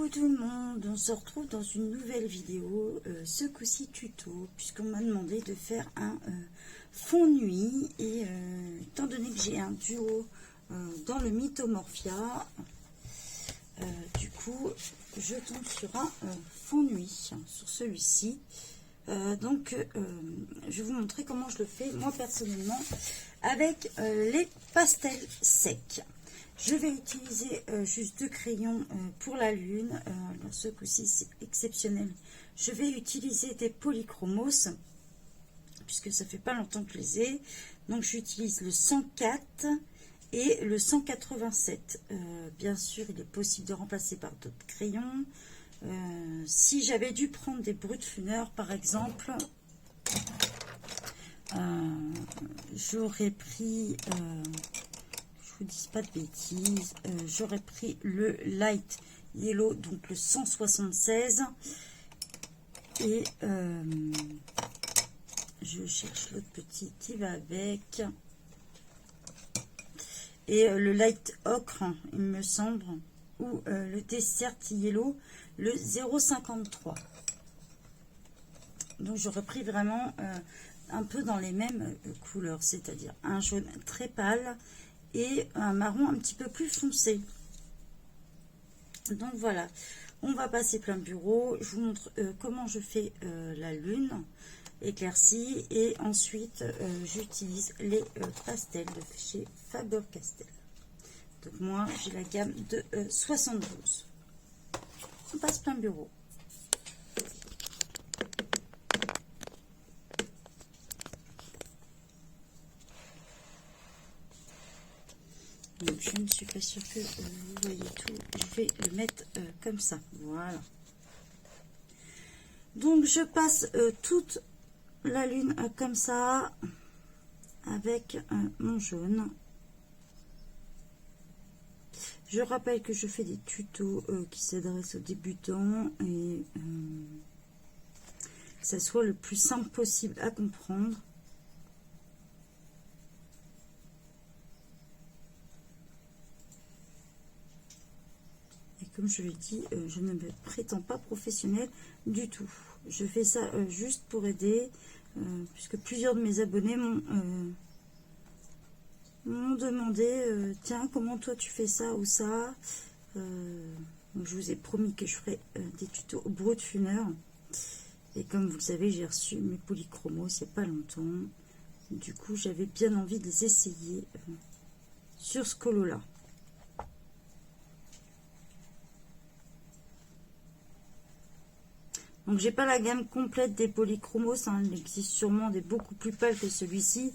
Coucou tout le monde, on se retrouve dans une nouvelle vidéo, ce coup-ci tuto, puisqu'on m'a demandé de faire un fond nuit, et étant donné que j'ai un duo dans le Mythomorphia, du coup je tombe sur un fond nuit, sur celui-ci. Donc je vais vous montrer comment je le fais moi personnellement avec les pastels secs. Je vais utiliser juste 2 crayons pour la lune. Dans ce coup-ci, c'est exceptionnel. Je vais utiliser des polychromos, puisque ça fait pas longtemps que je les ai. Donc, j'utilise le 104 et le 187. Bien sûr, il est possible de remplacer par d'autres crayons. Si j'avais dû prendre des Brutfunner, par exemple, j'aurais pris... je vous dis pas de bêtises, j'aurais pris le light yellow, donc le 176, et je cherche l'autre petit qui va avec, et le light ocre, il me semble, ou le dessert yellow, le 0,53. Donc j'aurais pris vraiment un peu dans les mêmes couleurs, c'est-à-dire un jaune très pâle et un marron un petit peu plus foncé. Donc voilà, on va passer plein bureau. Je vous montre comment je fais la lune éclaircie, et ensuite j'utilise les pastels de chez Faber-Castell. Donc moi j'ai la gamme de 72. On passe plein bureau. Donc je ne suis pas sûre que vous voyez tout. Je vais le mettre comme ça. Voilà. Donc je passe toute la lune comme ça avec mon jaune. Je rappelle que je fais des tutos qui s'adressent aux débutants, et que ça soit le plus simple possible à comprendre. Comme je l'ai dit, je ne me prétends pas professionnelle du tout. Je fais ça juste pour aider, puisque plusieurs de mes abonnés m'ont demandé tiens, comment toi tu fais ça ou ça. Donc je vous ai promis que je ferai des tutos Brutfunner. Et comme vous le savez, j'ai reçu mes polychromos il n'y a pas longtemps. Du coup, j'avais bien envie de les essayer sur ce colo-là. Donc j'ai pas la gamme complète des polychromos, hein. Il existe sûrement des beaucoup plus pâles que celui-ci,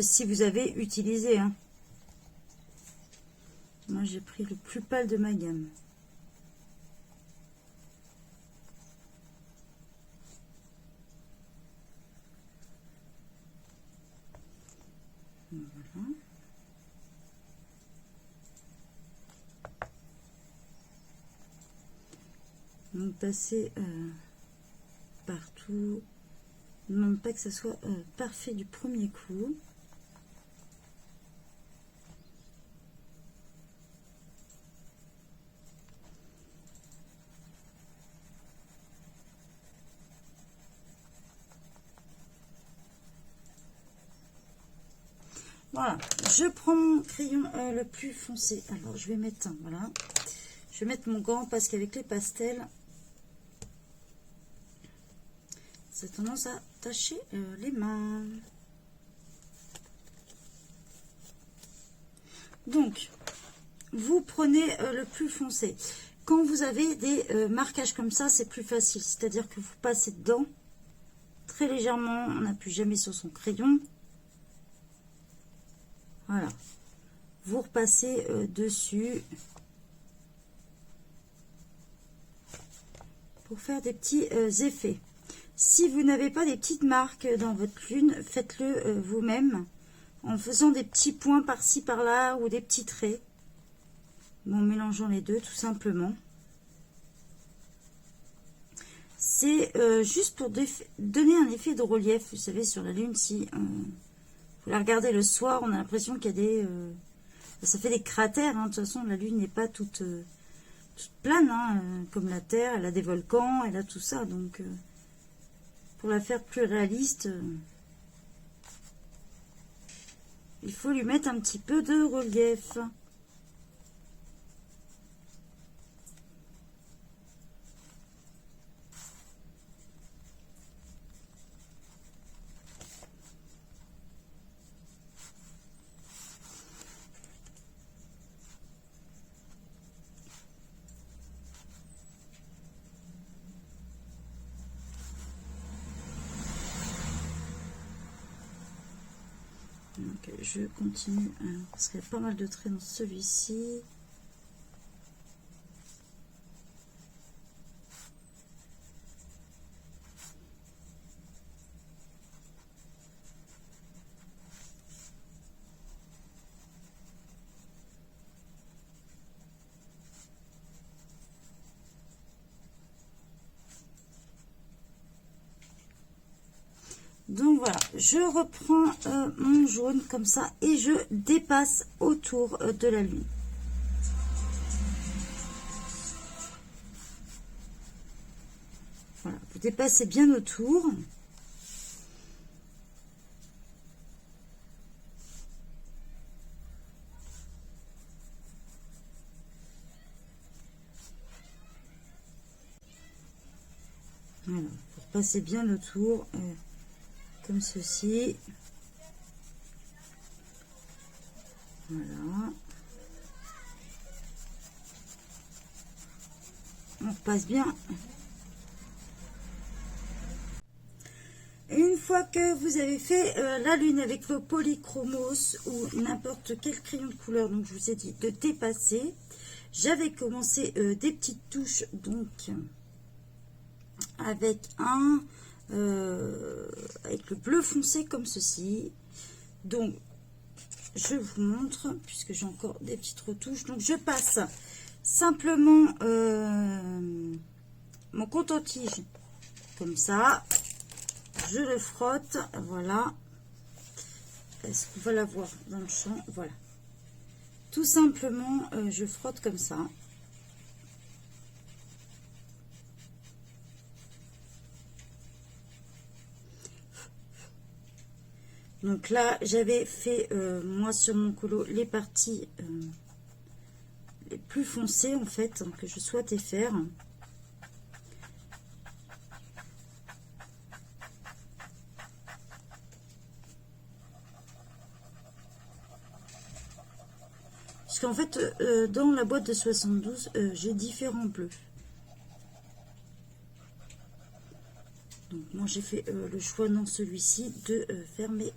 si vous avez utilisé. Hein. Moi j'ai pris le plus pâle de ma gamme. Voilà. Donc passer partout, ne demande pas que ça soit parfait du premier coup. Voilà, je prends mon crayon le plus foncé. Alors je vais mettre voilà, je vais mettre mon gant, parce qu'avec les pastels, ça a tendance à tacher les mains. Donc, vous prenez le plus foncé. Quand vous avez des marquages comme ça, c'est plus facile. C'est-à-dire que vous passez dedans très légèrement. On n'appuie jamais sur son crayon. Voilà. Vous repassez dessus pour faire des petits effets. Si vous n'avez pas des petites marques dans votre lune, faites-le vous-même en faisant des petits points par-ci par-là, ou des petits traits, en mélangeant les deux tout simplement. C'est juste pour donner un effet de relief. Vous savez, sur la lune, si vous la regardez le soir, on a l'impression qu'il y a des... ça fait des cratères, hein. De toute façon, la lune n'est pas toute toute plane, hein, comme la Terre, elle a des volcans, elle a tout ça. Donc, pour la faire plus réaliste, il faut lui mettre un petit peu de relief. Donc, je continue, parce qu'il y a pas mal de traits dans celui-ci. Donc voilà, je reprends mon jaune comme ça et je dépasse autour de la lune. Voilà, vous dépassez bien autour. Voilà, pour passer bien le tour, comme ceci. Voilà. On repasse bien. Une fois que vous avez fait la lune avec vos polychromos ou n'importe quel crayon de couleur, donc je vous ai dit de dépasser. J'avais commencé des petites touches, donc avec avec le bleu foncé comme ceci. Donc je vous montre, puisque j'ai encore des petites retouches. Donc je passe simplement mon coton-tige comme ça. Je le frotte, voilà. Est-ce qu'on va la voir dans le champ? Voilà. Tout simplement, je frotte comme ça. Donc là, j'avais fait, moi, sur mon colo, les parties les plus foncées, en fait, que je souhaitais faire. Parce qu'en fait, dans la boîte de 72, j'ai différents bleus. Donc moi, j'ai fait le choix dans celui-ci de faire mes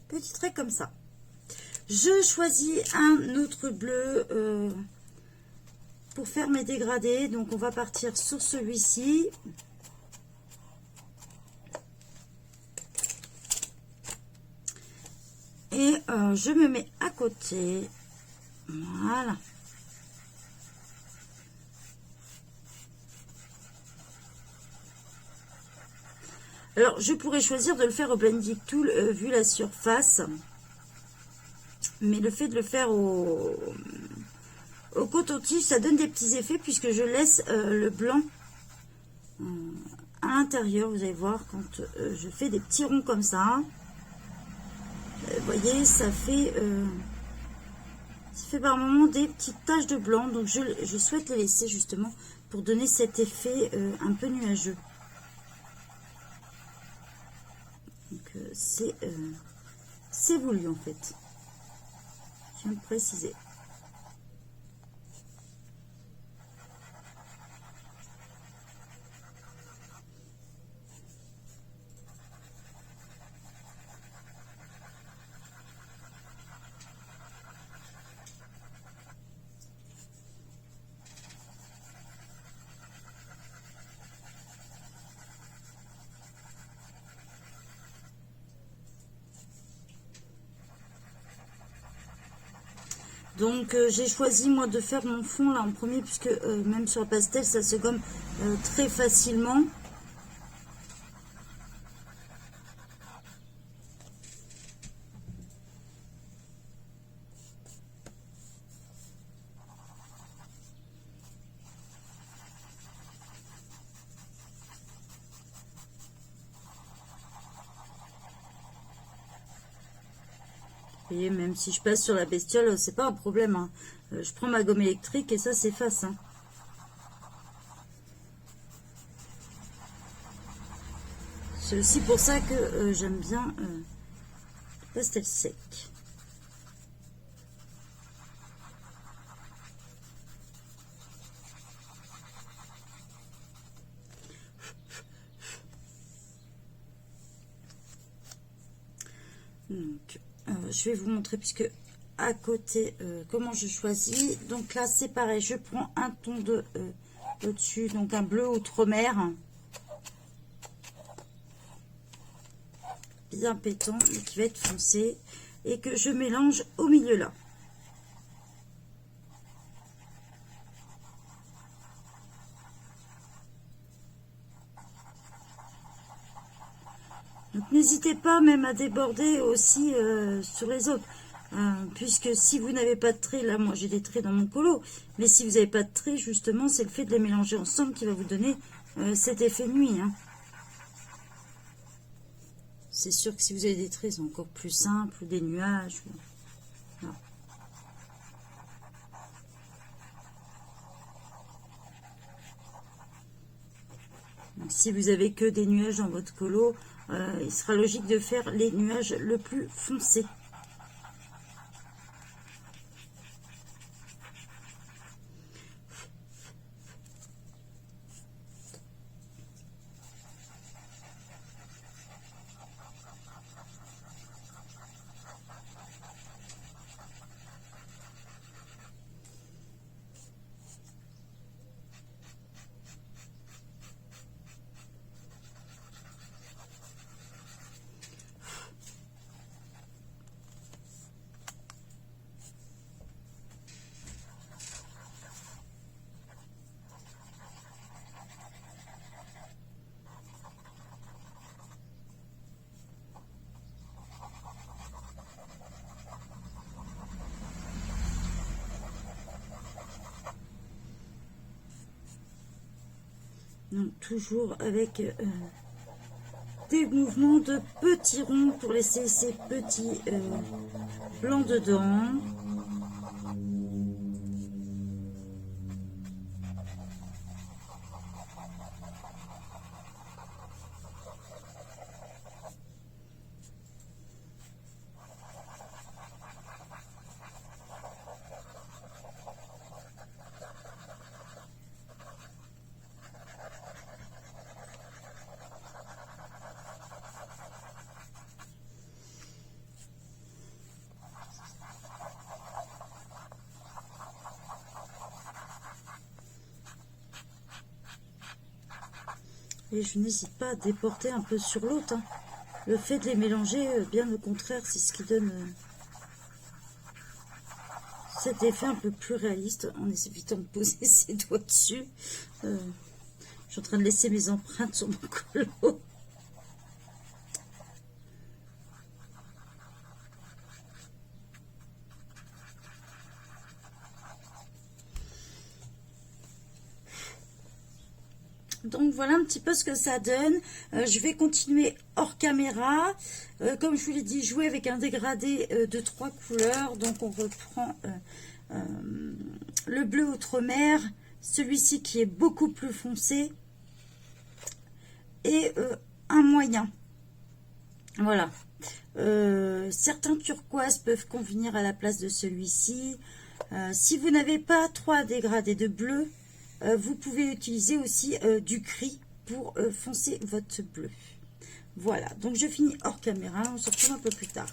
petits traits comme ça. Je choisis un autre bleu pour faire mes dégradés. Donc on va partir sur celui-ci. Et je me mets à côté. Voilà. Alors, je pourrais choisir de le faire au blending tool vu la surface. Mais le fait de le faire au coton-tige, ça donne des petits effets puisque je laisse le blanc à l'intérieur. Vous allez voir quand je fais des petits ronds comme ça. Vous voyez, ça fait par moment des petites taches de blanc. Donc, je souhaite les laisser justement pour donner cet effet un peu nuageux. Donc, c'est voulu en fait. Je viens de préciser. Donc j'ai choisi moi de faire mon fond là en premier puisque même sur le pastel ça se gomme très facilement. Et même si je passe sur la bestiole, c'est pas un problème, hein. Je prends ma gomme électrique et ça s'efface, hein. C'est aussi pour ça que j'aime bien le pastel sec. Donc, je vais vous montrer puisque à côté comment je choisis. Donc là c'est pareil, je prends un ton de au-dessus, donc un bleu outre-mer bien pétant mais qui va être foncé et que je mélange au milieu là. Donc n'hésitez pas même à déborder aussi sur les autres. Puisque si vous n'avez pas de trait, là moi j'ai des traits dans mon colo, mais si vous n'avez pas de trait, justement c'est le fait de les mélanger ensemble qui va vous donner cet effet nuit, hein. C'est sûr que si vous avez des traits, c'est encore plus simple, ou des nuages. Voilà. Donc, si vous avez que des nuages dans votre colo, il sera logique de faire les nuages le plus foncé. Donc toujours avec des mouvements de petits ronds pour laisser ces petits blancs dedans. Et je n'hésite pas à déporter un peu sur l'autre, hein. Le fait de les mélanger, bien au contraire, c'est ce qui donne cet effet un peu plus réaliste en évitant de poser ses doigts dessus. Je suis en train de laisser mes empreintes sur mon colo. Donc voilà un petit peu ce que ça donne. Je vais continuer hors caméra. Comme je vous l'ai dit, jouer avec un dégradé de 3 couleurs. Donc on reprend le bleu outre-mer, celui-ci qui est beaucoup plus foncé, et un moyen. Voilà. Certains turquoises peuvent convenir à la place de celui-ci. Si vous n'avez pas 3 dégradés de bleu, vous pouvez utiliser aussi du gris pour foncer votre bleu. Voilà, donc je finis hors caméra, on se retrouve un peu plus tard.